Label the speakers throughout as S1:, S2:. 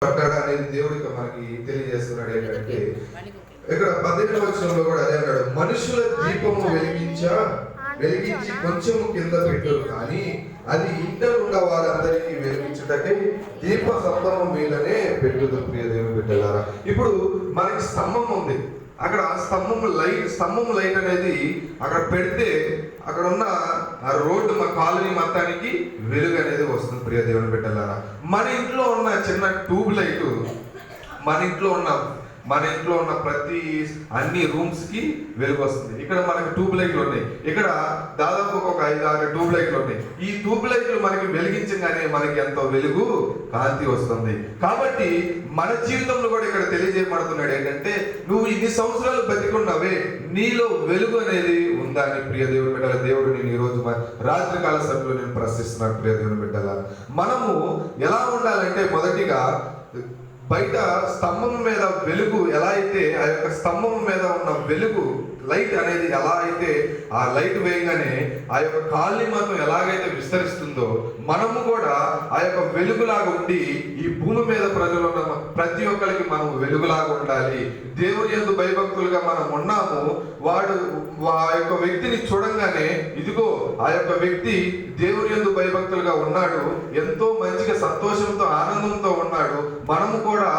S1: పడ్డాడు అనేది దేవుడికి మనకి తెలియజేస్తున్నాడు. ఏంటంటే ఇక్కడ 18వ వచనంలో కూడా అదే అన్నాడు, మనుషుల దీపము వెలిగించి కొంచెము కింద పెట్టరు, కానీ అది ఇంట ఉన్న వారందరికీ వెలిగించుటకే దీప స్తంభము మీదనే పెట్టుదు. ప్రియ దేవుని బిడ్డలారా, ఇప్పుడు మనకి స్తంభం ఉంది, అక్కడ స్తంభం లైట్ అనేది అక్కడ పెడితే అక్కడ ఉన్న ఆ రోడ్డు మా కాలనీ మొత్తానికి వెలుగు అనేది వస్తుంది. ప్రియ దేవుని బిడ్డలారా, మన ఇంట్లో ఉన్న చిన్న ట్యూబ్ లైట్ మన ఇంట్లో ఉన్న ప్రతి అన్ని రూమ్స్ కి వెలుగు వస్తుంది. ఇక్కడ మనకి ట్యూబ్ లైట్లు ఉన్నాయి, ఇక్కడ దాదాపు ఒక 5-6 ట్యూబ్ లైట్లు ఉన్నాయి. ఈ ట్యూబ్ లైట్లు మనకి వెలిగించగానే మనకి ఎంతో వెలుగు కాంతి వస్తుంది. కాబట్టి మన జీవితంలో కూడా ఇక్కడ తెలియజేయబడుతున్నాడు ఏంటంటే, నువ్వు ఇన్ని సంవత్సరాలు బతికున్నావే, నీలో వెలుగు అనేది ఉందా అని. ప్రియ దేవుని బిడ్డల, దేవుడు నేను ఈరోజు రాత్రికాల సమయంలో నేను ప్రశ్నిస్తున్నాను. ప్రియ దేవుని బిడ్డల, మనము ఎలా ఉండాలంటే, మొదటిగా బయట స్తంభం మీద వెలుగు ఎలా అయితే, ఆ యొక్క స్తంభం మీద ఉన్న వెలుగు లైట్ అనేది ఎలా అయితే ఆ లైట్ వేయగానే ఆ యొక్క కాలనీ మాత్రం ఎలాగైతే విస్తరిస్తుందో, మనము కూడా ఆ యొక్క వెలుగులాగా ఉండి ఈ భూమి మీద ప్రజలు ఉన్న ప్రతి ఒక్కరికి మనం వెలుగులాగా ఉండాలి. దేవుని యందు భయభక్తులుగా మనం ఉన్నాము. వాడు ఆ యొక్క వ్యక్తిని చూడంగానే, ఇదిగో ఆ యొక్క వ్యక్తి దేవుని యందు భయభక్తులుగా ఉన్నాడు, ఎంతో మంచిగా సంతోషంతో ఆనందంతో ఉన్నాడు, మనము కూడా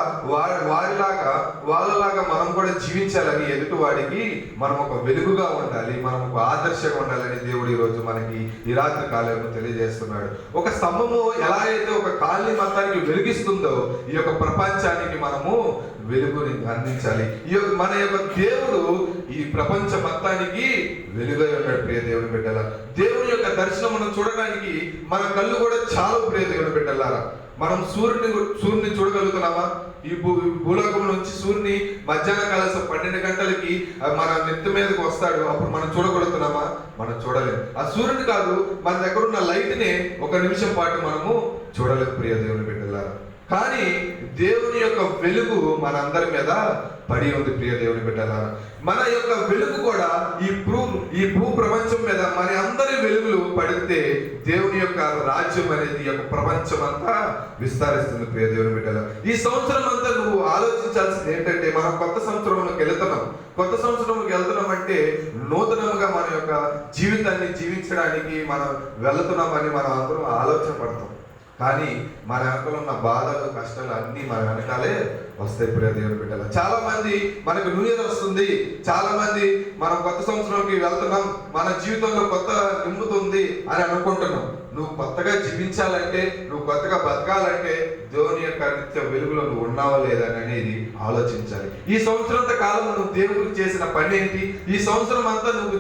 S1: వాళ్ళలాగా మనం కూడా జీవించాలని ఎదుటి వాడికి మనం ఒక వెలుగుగా ఉండాలి, మనం ఒక ఆదర్శంగా ఉండాలని దేవుడు ఈరోజు మనకి ఈ రాత్రి కాలంలో తెలియజేస్తున్నాడు. ఒక స్తంభము ఎలా అయితే ఒక కాలనీ మొత్తానికి వెలిగిస్తుందో, ఈ యొక్క ప్రపంచానికి మనము వెలుగుని అందించాలి. మన యొక్క దేవుడు ఈ ప్రపంచ మొత్తానికి వెలుగై ఉన్నాడు. ప్రియ దేవుని బిడ్డల, దేవుని యొక్క దర్శనం మనం చూడడానికి మన కళ్ళు కూడా చాలా. ప్రియ దేవుని బిడ్డలారా, మనం సూర్యుని చూడగలుగుతున్నామా? ఈ భూలోకం నుంచి సూర్యుని మధ్యాహ్న కాలం 12 గంటలకి మన నెత్తి మీదకి వస్తాడు, అప్పుడు మనం చూడగలుగుతున్నామా? మనం చూడలేము. ఆ సూర్యుని కాదు, మన దగ్గర ఉన్న లైట్ ని 1 నిమిషం పాటు మనము చూడలేము. ప్రియ దేవుని బిడ్డలారా, కానీ దేవుని యొక్క వెలుగు మన అందరి మీద పడి ఉంది. ప్రియ దేవుని బిడ్డలారా, మన యొక్క వెలుగు కూడా ఈ భూ ప్రపంచం మీద మన అందరి వెలుగులు పడితే దేవుని యొక్క రాజ్యం అనేది ఈ యొక్క ప్రపంచం అంతా విస్తరిస్తుంది. ప్రియ దేవుని బిడ్డలారా, ఈ సంవత్సరం అంతా నువ్వు ఆలోచించాల్సింది ఏంటంటే, మనం కొత్త సంవత్సరంలోకి వెళ్తున్నాం. కొత్త సంవత్సరంలోకి వెళ్తున్నాం అంటే నూతనంగా మన యొక్క జీవితాన్ని జీవించడానికి మనం వెళ్తున్నామని మనం అందరం ఆలోచన పడతాం. కానీ మన వెనకాల ఉన్న బాధలు, కష్టాలు అన్నీ మన వెనకాలే వస్తాయి. ప్రియ దేవుని బిడ్డల, చాలా మంది మనకు న్యూ ఇయర్ వస్తుంది, చాలా మంది మనం కొత్త సంవత్సరంకి వెళ్తున్నాం, మన జీవితంలో కొత్త నింపుతుంది అని అనుకుంటున్నాం. నువ్వు కొత్తగా జీవించాలంటే, నువ్వు కొత్తగా బతకాలంటే దేవుని యొక్క నిత్య వెలుగులో నువ్వు ఉన్నావా లేదా అనేది ఆలోచించాలి. ఈ సంవత్సరంత కాలం నువ్వు దేవునికి చేసిన పని ఏంటి? ఈ సంవత్సరం అంతా నువ్వు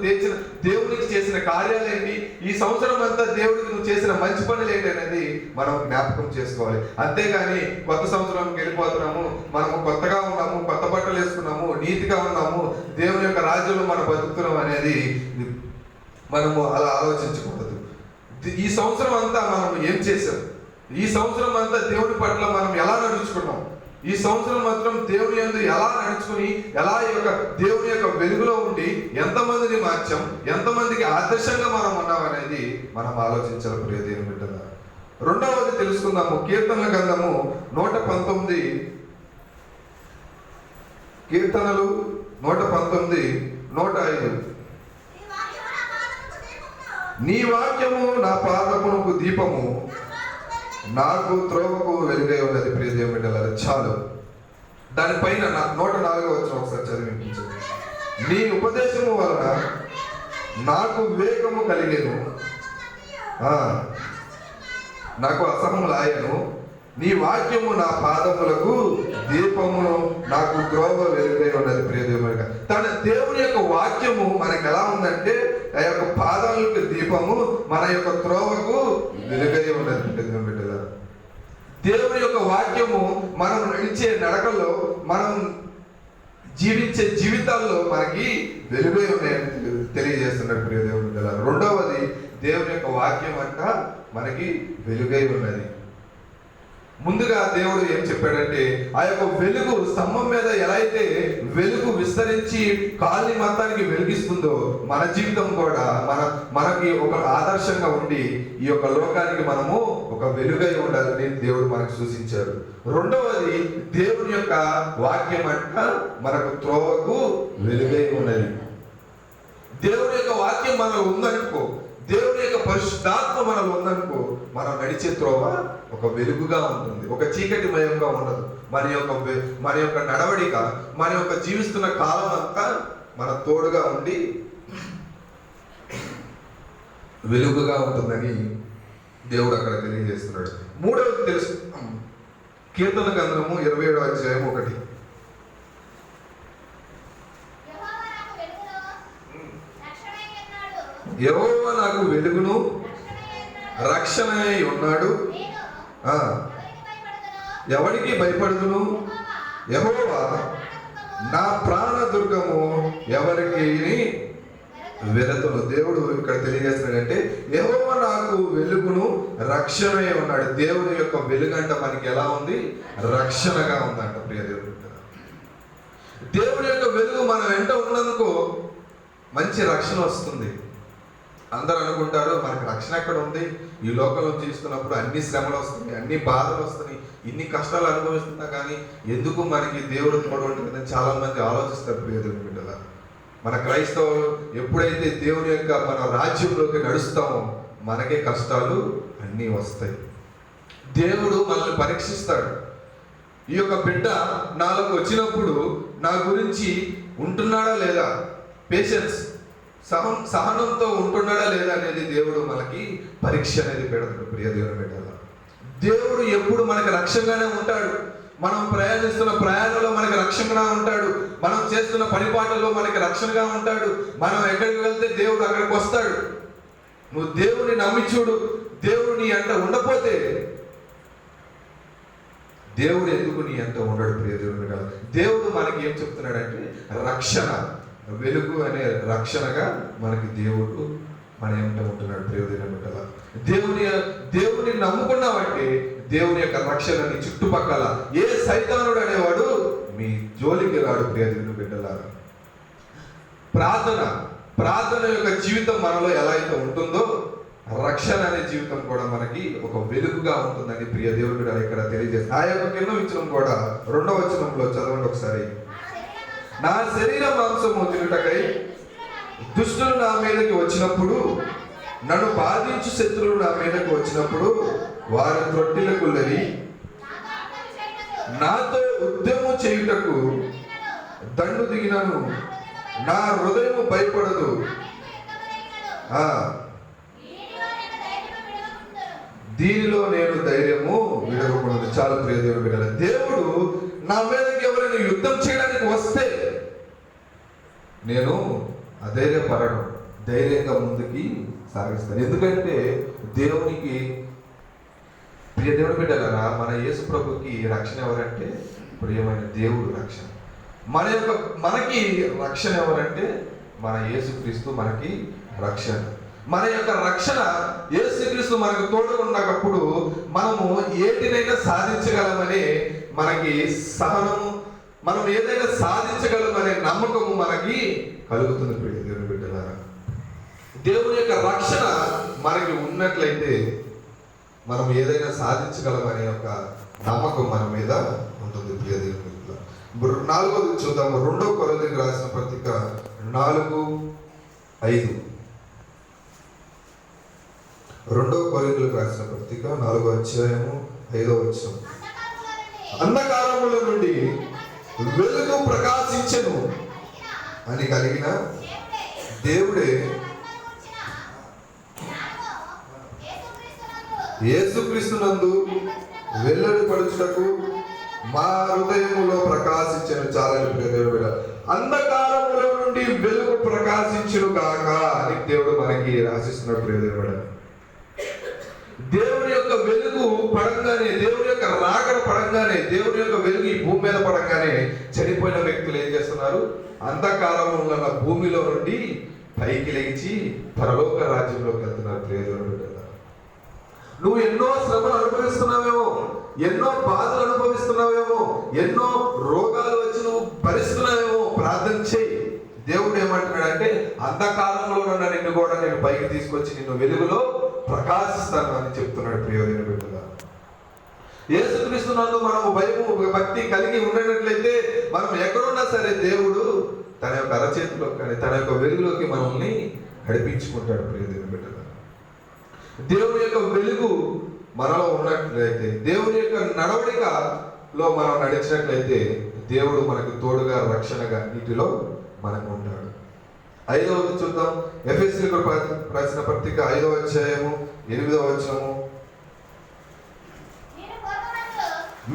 S1: దేవునికి చేసిన కార్యాలు ఏంటి? ఈ సంవత్సరం అంతా దేవుడికి నువ్వు చేసిన మంచి పనులు ఏంటి అనేది మనం జ్ఞాపకం చేసుకోవాలి. అంతేగాని కొత్త సంవత్సరంకి వెళ్ళిపోతున్నాము, మనము కొత్తగా ఉన్నాము, కొత్త బట్టలు వేసుకున్నాము, నీతిగా ఉన్నాము, దేవుని యొక్క రాజ్యంలో మనం బతుకుతున్నాం అనేది మనము అలా ఆలోచించకూడదు. ఈ సంవత్సరం అంతా మనం ఏం చేసాం? ఈ సంవత్సరం అంతా దేవుడి పట్ల మనం ఎలా నడుచుకున్నాం? ఈ సంవత్సరం మాత్రం దేవుని యందు ఎలా నడుచుకుని, ఎలా దేవుని యొక్క వెలుగులో ఉండి ఎంతమందిని మార్చాం, ఎంతమందికి ఆదర్శంగా మనం ఉన్నాం అనేది మనం ఆలోచించాలి. ప్రియ దేవుని బిడ్డలారా, రెండవది తెలుసుకుందాము. కీర్తనల గ్రంథము 119, కీర్తనలు 119, 105. నీ వాక్యము నా పాదమునకు దీపము, నాకు త్రోవకు వెలుగై ఉన్నది. ప్రియ దేవుని బిడ్డలారా, చాలు. దానిపైన 104వ వచనం ఒకసారి చదివించండి. నీ ఉపదేశము వలన నాకు వివేకము కలిగెను, నాకు అసహములాయను. నీ వాక్యము నా పాదములకు దీపమును, నాకు త్రోవ వెలుగై ఉన్నది. ప్రియ దేవుని, తన దేవుని యొక్క వాక్యము మనకి ఎలా ఉందంటే, ఆ యొక్క పాదాలకు దీపము, మన యొక్క త్రోవకు వెలుగై ఉన్నది. దేవుని బిడ్డలారా, దేవుని యొక్క వాక్యము మనం నడిచే నడకల్లో, మనం జీవించే జీవితాల్లో మనకి వెలుగై ఉన్నాయని తెలియజేస్తున్నాడు. ప్రియ దేవుని బిడ్డలారా, రెండవది దేవుని యొక్క వాక్యం అంట మనకి వెలుగై ఉన్నది. ముందుగా దేవుడు ఏం చెప్పాడంటే, ఆ యొక్క వెలుగు స్తంభం మీద ఎలా అయితే వెలుగు విస్తరించి కాలనీ మొత్తానికి వెలిగిస్తుందో, మన జీవితం కూడా మనకి ఒక ఆదర్శంగా ఉండి ఈ యొక్క లోకానికి మనము ఒక వెలుగై ఉండాలని దేవుడు మనకు సూచించారు. రెండవది, దేవుని యొక్క వాక్యం అంట మనకు త్రోవకు వెలుగై ఉన్నది. దేవుని యొక్క వాక్యం మనలో ఉందనుకో, దేవుని యొక్క పరిశుద్ధాత్మ మనలో ఉందనుకో, మనం నడిచే త్రోవ ఒక వెలుగుగా ఉంటుంది, ఒక చీకటిమయంగా ఉండదు. మన యొక్క నడవడిక, మన యొక్క జీవిస్తున్న కాలం అంతా మన తోడుగా ఉండి వెలుగుగా ఉంటుందని దేవుడు అక్కడ తెలియజేస్తున్నాడు. మూడవది తెలుసుకున్నాం, కీర్తన గ్రంథము 27వ అధ్యాయం 1. యెహోవా నాకు వెలుగును రక్షణయై ఉన్నాడు, ఎవరికి భయపడుదును? యెహోవా నా ప్రాణ దుర్గము, ఎవరికి వెరతును. దేవుడు ఇక్కడ తెలియజేస్తున్నాడంటే, యెహోవా నాకు వెలుగును రక్షణయై ఉన్నాడు. దేవుని యొక్క వెలుగంట మనకి ఎలా ఉంది? రక్షణగా ఉందంట. ప్రియ దేవుడు, దేవుని యొక్క వెలుగు మన వెంట ఉన్నందుకు మంచి రక్షణ వస్తుంది. అందరూ అనుకుంటారు, మనకి రక్షణ ఎక్కడ ఉంది? ఈ లోకంలో జీవిస్తున్నప్పుడు అన్ని శ్రమలు వస్తున్నాయి, అన్ని బాధలు వస్తున్నాయి, ఇన్ని కష్టాలు అనుభవిస్తున్నా కానీ ఎందుకు మనకి దేవుడు తోడు ఉంటుందని చాలా మంది ఆలోచిస్తారు. ప్రియ దేవుని బిడ్డలారా, మన క్రైస్తవులు ఎప్పుడైతే దేవుని యొక్క మన రాజ్యంలోకి నడుస్తామో మనకే కష్టాలు అన్నీ వస్తాయి. దేవుడు మనల్ని పరీక్షిస్తాడు. ఈ యొక్క బిడ్డ నాలోకి వచ్చినప్పుడు నా గురించి ఉంటున్నాడా లేదా, పేషెన్స్ సహనంతో ఉంటున్నాడా లేదా అనేది దేవుడు మనకి పరీక్ష అనేది పెడతాడు. ప్రియ దేవుని బిడ్డలారా, దేవుడు ఎప్పుడు మనకి రక్షణగానే ఉంటాడు. మనం ప్రయాణిస్తున్న ప్రయాణంలో మనకి రక్షణగా ఉంటాడు. మనం చేస్తున్న పనిపాటల్లో మనకి రక్షణగా ఉంటాడు. మనం ఎక్కడికి వెళ్తే దేవుడు అక్కడికి వస్తాడు. నువ్వు దేవుని నమ్మి చూడు. దేవుడు నీ అంట ఉండపోతే దేవుడు ఎందుకు నీ అంట ఉండడు. ప్రియ దేవుని బిడ్డలారా, దేవుడు మనకి ఏం చెప్తున్నాడంటే, రక్షణ, వెలుగు అనే రక్షణగా మనకి దేవుడు మన ఏమిటో ఉంటున్నాడు. ప్రియ దేవుని బిడ్డలారా, దేవుని నమ్ముకున్నావంటే దేవుని యొక్క రక్షణ నీ చుట్టుపక్కల ఏ సైతానుడు అనేవాడు మీ జోలికి రాడు. ప్రియ దేవుని బిడ్డలారా, ప్రార్థన యొక్క జీవితం మనలో ఎలా అయితే ఉంటుందో, రక్షణ అనే జీవితం కూడా మనకి ఒక వెలుగుగా ఉంటుందని ప్రియ దేవుని బిడ్డలారా ఇక్కడ తెలియజేస్తుంది. ఆ యొక్క కింద విషయం కూడా 2వ వచనంలో చదవండి ఒకసారి. నా శరీర మాంసము తినుటకై దుష్టులు నా మీదకి వచ్చినప్పుడు, నన్ను బాధించు శత్రువులు నా మీదకి వచ్చినప్పుడు, వారి త్రొట్టిలకు లెగి నాతో ఉద్యమం చేయుటకు దండు దిగినను, నా హృదయము భయపడదు, దీనిలో నేను ధైర్యము విడవకూడదు. చాలా ప్రియ దేవుని బిడ్డలారా, దేవుడు నా మీదకి ఎవరైనా యుద్ధం చేయడానికి వస్తే నేను అధైర్యపడను, ధైర్యంగా ముందుకి సాగిస్తాను. ఎందుకంటే దేవునికి, ప్రియ దేవుని బిడ్డలారా, మన యేసు ప్రభుకి రక్షణ ఎవరంటే ప్రియమైన దేవుడు రక్షణ. మనకి రక్షణ ఎవరంటే మన యేసుక్రీస్తు మనకి రక్షణ. మన యొక్క రక్షణ యేసుక్రీస్తు మనకు తోడు ఉన్నప్పుడు మనము ఏటినైనా సాధించగలమని మనకి సహనము, మనం ఏదైనా సాధించగలమనే నమ్మకము మనకి కలుగుతుంది. ప్రియ దేవుని బిడ్డలారా, దేవుని యొక్క రక్షణ మనకి ఉన్నట్లయితే మనం ఏదైనా సాధించగలమనే ఒక నమ్మకం మన మీద ఉంటుంది. ప్రియ దేవుని బిడ్డలారా, 4వది చూద్దాము. 2వ కొరింథీయులకు రాసిన పత్రిక 4:5. 2వ కొరింథీయులకు రాసిన పత్రిక 4వ అధ్యాయము 5వ వచనం. అంధకారముల నుండి వెలుగు ప్రకాశించెను అని కలిగిన దేవుడే యేసుక్రీస్తునందు వెల్లడిపడుచుటకు మా హృదయములో ప్రకాశించెను. చాలా అంధకారముల నుండి వెలుగు ప్రకాశించును కాక అని దేవుడు మనకి ఆశిస్తున్నాడు. ప్రియ దేవుడు, దేవుని యొక్క వెలుగు పడంగానే, దేవుని యొక్క రాకడ పడంగానే, దేవుని యొక్క వెలుగు ఈ భూమి మీద పడంగానే చనిపోయిన వ్యక్తులు ఏం చేస్తున్నారు? అంధకారంలో ఉన్న భూమిలో నుండి పైకి లేచి పరలోక రాజ్యంలోకి వెళ్తున్నారు. ప్రియ దేవుని బిడ్డలారా, నువ్వు ఎన్నో శ్రమలు అనుభవిస్తున్నావేమో, ఎన్నో బాధలు అనుభవిస్తున్నావేమో, ఎన్నో రోగాలు వచ్చి నువ్వు భరిస్తున్నావేమో, ప్రార్థన చేయి. దేవుడు ఏమంటున్నాడంటే అంధకారంలో ఉన్న నిన్ను కూడా నేను పైకి తీసుకొచ్చి నిన్ను వెలుగులో ప్రకాశిస్తాను అని చెప్తున్నాడు. ప్రియమైన బిడ్డగా, యేసుక్రీస్తునందు మనము భయము భక్తి కలిగి ఉండనట్లయితే మనం ఎక్కడున్నా సరే దేవుడు తన యొక్క అరచేతిలో కానీ తన యొక్క వెలుగులోకి మనల్ని నడిపించుకుంటాడు. ప్రియమైన బిడ్డగా, దేవుని యొక్క వెలుగు మనలో ఉన్నట్లయితే, దేవుని యొక్క నడవడికలో మనం నడిచినట్లయితే దేవుడు మనకు తోడుగా రక్షణగా నీటిలో మనకు ఉంటాడు. 5వది చూద్దాం. ఎఫెసీయులకు రాసిన పత్రిక 5వ అధ్యాయము 8వ వచనము.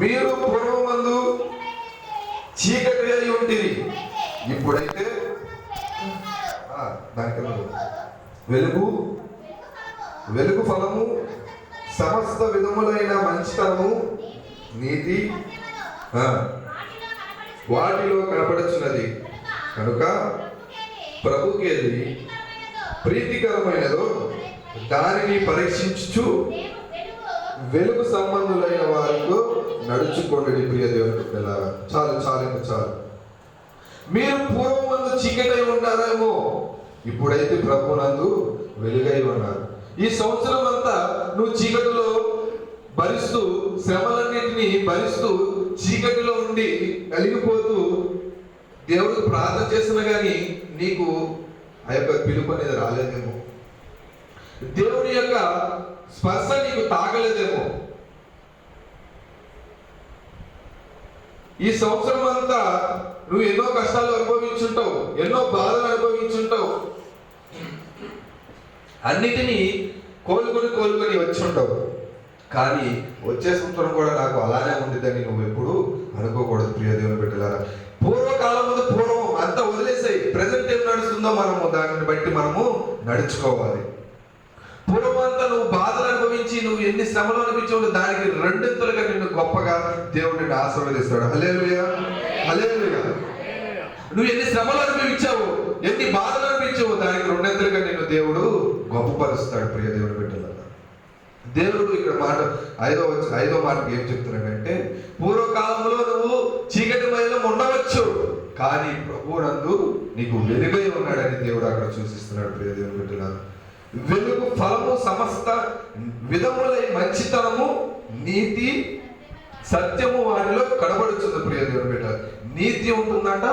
S1: మీరు పూర్వమందు చీకటి అయి ఉంటిరి, ఇప్పుడైతే దానికి వెలుగు ఫలము సమస్త విధములైన మంచితనము నీతి వాటిలో కనపడుచున్నది కనుక ప్రభుకేది ప్రీతికరమైనదో దానిని పరీక్షించు వెలుగు సంబంధులైన వారితో నడుచుకోండి. ప్రియ దేవుని పిల్లలారా, చాలు. మీరు పూర్వమందు చీకటై ఉన్నారేమో, ఇప్పుడైతే ప్రభునందు వెలుగై ఉన్నారు. ఈ సంవత్సరం అంతా నువ్వు చీకటిలో భరిస్తూ, శ్రమలన్నింటినీ భరిస్తూ, చీకటిలో ఉండి కలిగిపోతూ దేవుడికి ప్రార్థన చేసినా కానీ నీకు ఆ యొక్క పిలుపు అనేది రాలేదేమో, దేవుని యొక్క స్పర్శ నీకు తాగలేదేమో. ఈ సంవత్సరం అంతా నువ్వు ఎన్నో కష్టాలు అనుభవించుంటావు, ఎన్నో బాధలు అనుభవించుంటావు, అన్నిటినీ కోలుకొని వచ్చి ఉంటావు. కానీ వచ్చే సంవత్సరం కూడా నాకు అలానే ఉండిద్దని నువ్వు ఎప్పుడు అనుకోకూడదు. ప్రియ దేవుని బిడ్డలారా, పూర్వం అంతా వదిలేసాయి. ప్రజెంట్ ఏం నడుస్తుందో మనము దానిని బట్టి మనము నడుచుకోవాలి. పూర్వం అంతా నువ్వు బాధలు అనుభవించి నువ్వు ఎన్ని శ్రమలు అనిపించావు, దానికి రెండింతలుగా నిన్ను గొప్పగా దేవుడిని ఆశీర్వదిస్తాడు. హల్లెలూయా, హల్లెలూయా. నువ్వు ఎన్ని శ్రమలు అనుభవించావు, ఎన్ని బాధలు అనిపించావు, దానికి రెండింతలుగా నిన్ను దేవుడు గొప్పపరుస్తాడు. ప్రియ దేవుని బిడ్డలారా, దేవుడు ఇక్కడ ఐదో మాటకి ఏం చెప్తున్నాడంటే, పూర్వకాలంలో నువ్వు చీకటి మధ్యలో ఉండవచ్చు, కానీ ప్రభువునందు నీకు వెలుగై ఉన్నాడని దేవుడు అక్కడ సూచిస్తున్నాడు. ప్రియ దేవుని బిడ్డలారా, వెలుగు ఫలము సమస్త విధములై మంచితనము నీతి సత్యము వాటిలో కనబడుతుంది. ప్రియ దేవుని బిడ్డ, నీతి ఉంటుందంట,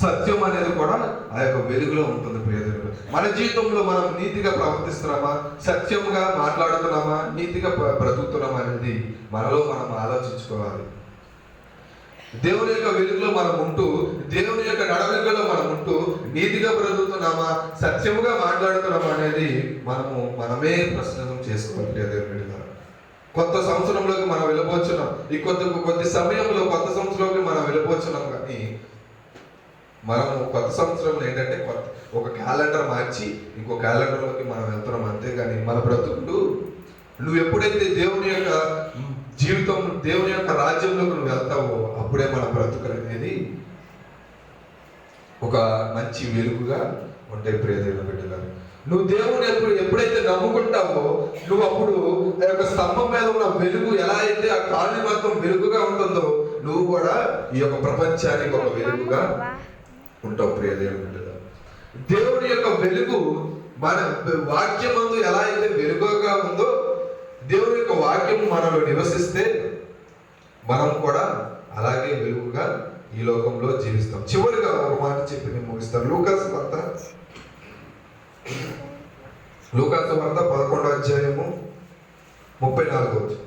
S1: సత్యం అనేది కూడా ఆ యొక్క వెలుగులో ఉంటుంది. ప్రియ దేవుని బిడ్డ, మన జీవితంలో మనం నీతిగా ప్రవర్తిస్తున్నామా, సత్యంగా మాట్లాడుతున్నామా, నీతిగా బ్రతుకుతున్నామా అనేది మనలో మనం ఆలోచించుకోవాలి. దేవుని యొక్క వెలుగులో మనం ఉంటూ, దేవుని యొక్క నడవడికలో మనం ఉంటూ నీతిగా బ్రతుకుతున్నామా, సత్యముగా మాట్లాడుతున్నామా అనేది మనమే ప్రశ్న చేసుకోవాలి. దేవుని బిడ్డలారా, కొత్త సంవత్సరంలోకి మనం వెళ్ళిపోతున్నాం. ఈ కొద్ది సమయంలో కొత్త సంవత్సరంలోకి మనం వెళ్ళిపోతున్నాం. కానీ మనము కొత్త సంవత్సరంలో ఏంటంటే ఒక క్యాలెండర్ మార్చి ఇంకో క్యాలెండర్లోకి మనం వెళ్తున్నాం. అంతేగాని మన బ్రతుకులు నువ్వు ఎప్పుడైతే దేవుని యొక్క జీవితం, దేవుని యొక్క రాజ్యంలోకి నువ్వు వెళ్తావో అప్పుడే మన బ్రతుకులు అనేది ఒక మంచి వెలుగుగా ఉంటాయి. ప్రియ దేవుని బిడ్డలారా, నువ్వు దేవుని ఎప్పుడైతే నమ్ముకుంటావో నువ్వు అప్పుడు ఆ యొక్క స్తంభం మీద ఉన్న వెలుగు ఎలా అయితే ఆ కాళీ మొత్తం వెలుగుగా ఉంటుందో నువ్వు కూడా ఈ యొక్క ప్రపంచానికి ఒక వెలుగుగా ఉంటావు. ప్రియ దేవుని బిడ్డలారా, దేవుని యొక్క వెలుగు మన వాక్యమందు ఎలా అయితే వెలుగుగా ఉందో, దేవుని యొక్క వాక్యము మనలో నివసిస్తే మనం కూడా అలాగే వెలుగుగా ఈ లోకంలో జీవిస్తాం. చివరిగా ఒక మాట చెప్పి నేను ముగిస్తాను. లూకాసు వార్త 11వ అధ్యాయము 34వ వచనం.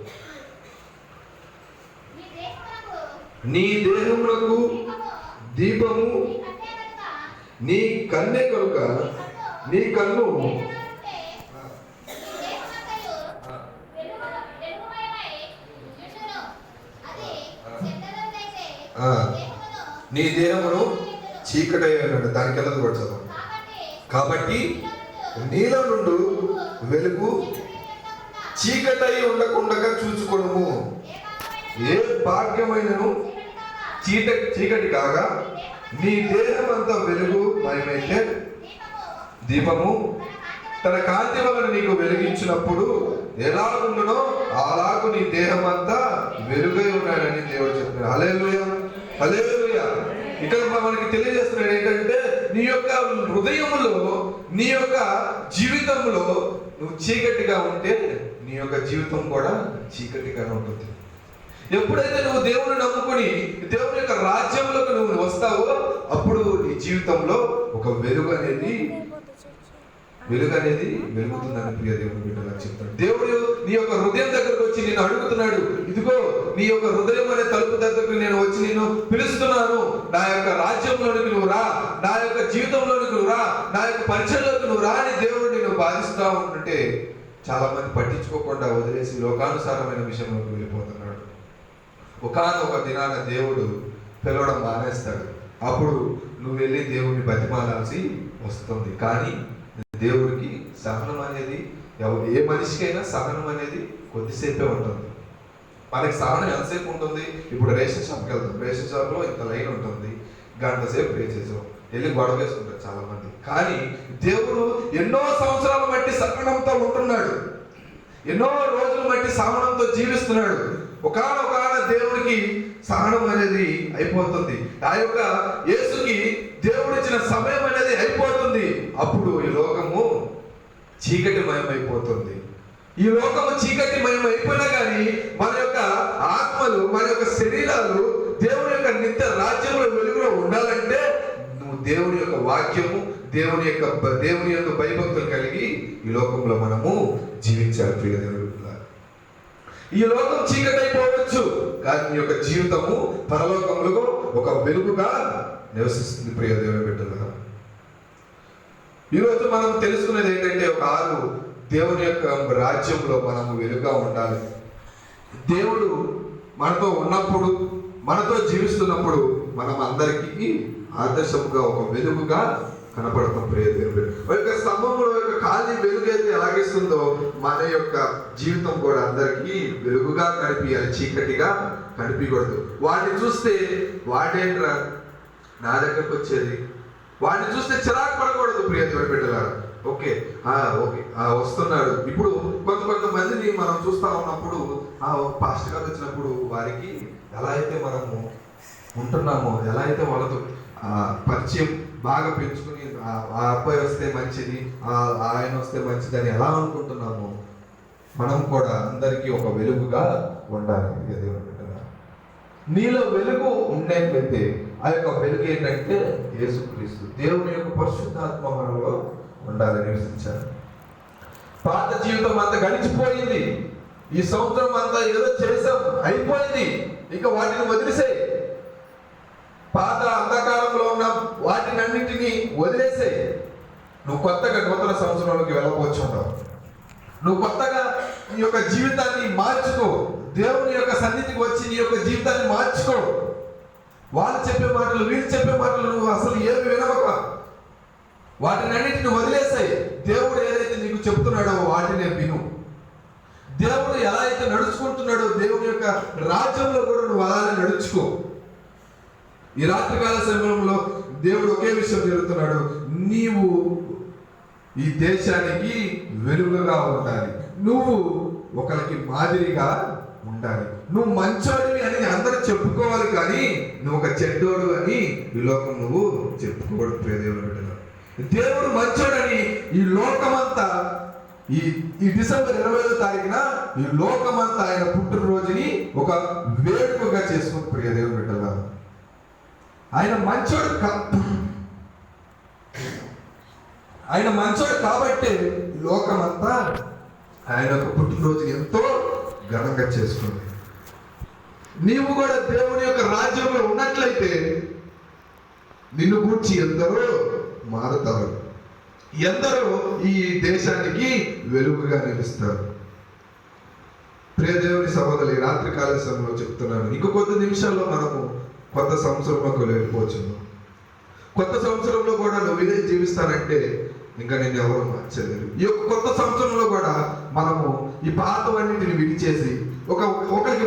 S1: నీ దేహమునకు దీపము నీ కన్నే కనుక నీ కన్ను నీ దేహమును చీకటి అన్నాడు. దానికి వెళ్ళదు కూడా చదువు. కాబట్టి నీలో నుండి వెలుగు చీకటై ఉండకుండా చూసుకొనుము. ఏ భాగ్యమైనను చీకటి కాగా నీ దేహం అంతా వెలుగు మయమైతే దీపము తన కాంతి వలన నీకు వెలిగించినప్పుడు ఎలాగుండునో అలాగు నీ దేహం అంతా వెలుగై ఉన్నాడని దేవుడు చెప్తున్నాడు. హల్లెలూయా, హల్లెలూయా. ఇక్కడ మనకి తెలియజేస్తున్నాడు ఏంటంటే, నీ యొక్క హృదయములో, నీ యొక్క జీవితంలో నువ్వు చీకటిగా ఉంటే నీ యొక్క జీవితం కూడా చీకటిగానే ఉంటుంది. ఎప్పుడైతే నువ్వు దేవుని నమ్ముకొని దేవుని యొక్క రాజ్యంలోకి నువ్వు వస్తావో అప్పుడు నీ జీవితంలో ఒక వెలుగు అనేది వెలుగుతుందని ప్రియ దేవుని బిడ్డలా చెప్తాడు. దేవుడు నీ యొక్క హృదయం దగ్గరకు వచ్చి నేను అడుగుతున్నాడు, ఇదిగో నీ యొక్క హృదయం అనే తలుపు దగ్గరకు నేను వచ్చి నిన్ను పిలుస్తున్నాను, నా యొక్క రాజ్యంలోనికి నువ్వు రా, నా యొక్క జీవితంలోనికి నువ్వు రా, నా యొక్క పరిచయంలోకి నువ్వు రా అని దేవుడు నేను బాధిస్తూ ఉంటుంటే చాలా మంది పట్టించుకోకుండా వదిలేసి లోకానుసారమైన విషయంలోకి వెళ్ళిపోతున్నాడు. ఒకానొక దినాన దేవుడు పిలవడం మానేస్తాడు. అప్పుడు నువ్వు వెళ్ళి దేవుడిని బతిమాలాల్సి వస్తుంది. కానీ దేవుడికి సహనం అనేది, ఏ మనిషికైనా సహనం అనేది కొద్దిసేపే ఉంటుంది. మనకి సహనం ఎంతసేపు ఉంటుంది? ఇప్పుడు రేషన్ షాప్కి వెళ్తాం, రేషన్ షాప్లో ఇంత లైన్ ఉంటుంది, గంట సేపు ప్రే చేసాం, వెళ్ళి గొడవ వేసుకుంటారు చాలా మంది. కానీ దేవుడు ఎన్నో సంవత్సరాల బట్టి సహనంతో ఉంటున్నాడు, ఎన్నో రోజులు బట్టి సహనంతో జీవిస్తున్నాడు. ఒకనొక దేవుడికి సహనం అనేది అయిపోతుంది. ఆ యొక్క యేసుకి దేవుడు ఇచ్చిన సమయం అనేది అయిపోతుంది. అప్పుడు ఈ లోకము చీకటిమయం అయిపోతుంది. ఈ లోకము చీకటిమయం అయిపోయినా కానీ మన యొక్క ఆత్మలు, మన యొక్క శరీరాలు దేవుని యొక్క నిత్య రాజ్యంలో వెలుగులో ఉండాలంటే నువ్వు దేవుని యొక్క వాక్యము, దేవుని యొక్క భయభక్తులు కలిగి ఈ లోకంలో మనము జీవించాలి. ప్రియ దేవుడు, ఈ లోకం చీకటి అయిపోవచ్చు కానీ నీ యొక్క జీవితము పరలోకంలో ఒక వెలుగుగా నివసిస్తుంది. ప్రియ దేవుని బిడ్డలుగా, ఈరోజు మనం తెలుసుకునేది ఏంటంటే, ఒక దేవుని యొక్క రాజ్యంలో మనము వెలుగుగా ఉండాలి. దేవుడు మనతో ఉన్నప్పుడు, మనతో జీవిస్తున్నప్పుడు మనం అందరికీ ఆదర్శముగా ఒక వెలుగుగా కనపడతాం. ప్రియ దేవుడు, ఒక స్తంభంలో యొక్క ఖాళీ వెలుగు అయితే ఎలాగిస్తుందో మన యొక్క జీవితం కూడా అందరికీ వెలుగుగా కనిపించాలి, చీకటిగా కనిపించకూడదు. వాడిని చూస్తే వాడేంట్రా నా దగ్గరకు వచ్చేది, వాడిని చూస్తే చిరాకు పడకూడదు. ప్రియ దేవుడి బిడ్డలారా, ఓకే వస్తున్నాడు. ఇప్పుడు కొంతమందిని మనం చూస్తా ఉన్నప్పుడు, పాస్టర్ గారు వచ్చినప్పుడు వారికి ఎలా అయితే మనము ఉంటున్నామో, ఎలా అయితే వాళ్ళతో పరిచయం బాగా పెంచుకుని ఆ అబ్బాయి వస్తే మంచిది, ఆయన వస్తే మంచిది అని ఎలా అనుకుంటున్నామో మనం కూడా అందరికీ ఒక వెలుగుగా ఉండాలి. నీలో వెలుగు ఉండేట్లయితే ఆ యొక్క వెలుగు ఏంటంటే యేసుక్రీస్తు, దేవుని యొక్క పరిశుద్ధాత్మ మనలో ఉండాలని నివసించాలి. పాత జీవితం అంతా గడిచిపోయింది, ఈ సంవత్సరం అంతా ఏదో చేసాం అయిపోయింది, ఇంకా వాటిని వదిలేసే. పాత అంధకారంలో ఉన్న వాటిని అన్నింటినీ వదిలేసే. నువ్వు కొత్తగా నూతన సంవత్సరంలోకి వెళ్ళబోచుంటావు. నువ్వు కొత్తగా నీ యొక్క జీవితాన్ని మార్చుకో. దేవుని యొక్క సన్నిధికి వచ్చి నీ యొక్క జీవితాన్ని మార్చుకో. వాళ్ళు చెప్పే మాటలు, వీళ్ళు చెప్పే మాటలు నువ్వు అసలు ఏమి వినవక వాటిని అన్నింటిని వదిలేసాయి. దేవుడు ఏదైతే నీకు చెప్తున్నాడో వాటినే విను. దేవుడు ఎలా అయితే నడుచుకుంటున్నాడో దేవుని యొక్క రాజ్యంలో కూడా నువ్వు అలానే నడుచుకో. ఈ రాత్రికాల సమయంలో దేవుడు ఒకే విషయం జరుగుతున్నాడు, నీవు ఈ దేశానికి వెలుగుగా ఉండాలి, నువ్వు ఒకరికి మాదిరిగా ఉండాలి. నువ్వు మంచోడివి అని అందరూ చెప్పుకోవాలి, కానీ నువ్వు ఒక చెడ్డోడు అని ఈ లోకం నువ్వు చెప్పుకోవడం. దేవుడు దేవుడు మంచోడని ఈ లోకమంతా ఈ డిసెంబర్ 25వ తారీఖున ఈ లోకమంతా ఆయన పుట్టినరోజుని ఒక వేడుకగా చేసుకుని ప్రియ దేవుడు బిడ్డలా, ఆయన మంచోడు కాబట్టి లోకమంతా ఆయన యొక్క పుట్టినరోజు ఎంతో ఘనంగా చేసుకుంది. నీవు కూడా దేవుని యొక్క రాజ్యంలో ఉన్నట్లయితే నిన్ను గూర్చి ఎందరో మారుతారు, ఎందరో ఈ దేశానికి వెలుగుగా నిలుస్తారు. ప్రియ దేవుని సహోదరులు, రాత్రి కాల సమయంలో చెప్తున్నాను, ఇంకో కొద్ది నిమిషాల్లో మనము కొత్త సంవత్సరంలోకి వెళ్ళిపోవచ్చు. కొత్త సంవత్సరంలో కూడా నువ్వు ఇదే జీవిస్తానంటే ఇంకా నేను ఎవరు మార్చలేరు. ఈ యొక్క కొత్త సంవత్సరంలో కూడా మనము ఈ పాతవన్నింటిని విడిచేసి ఒకరికి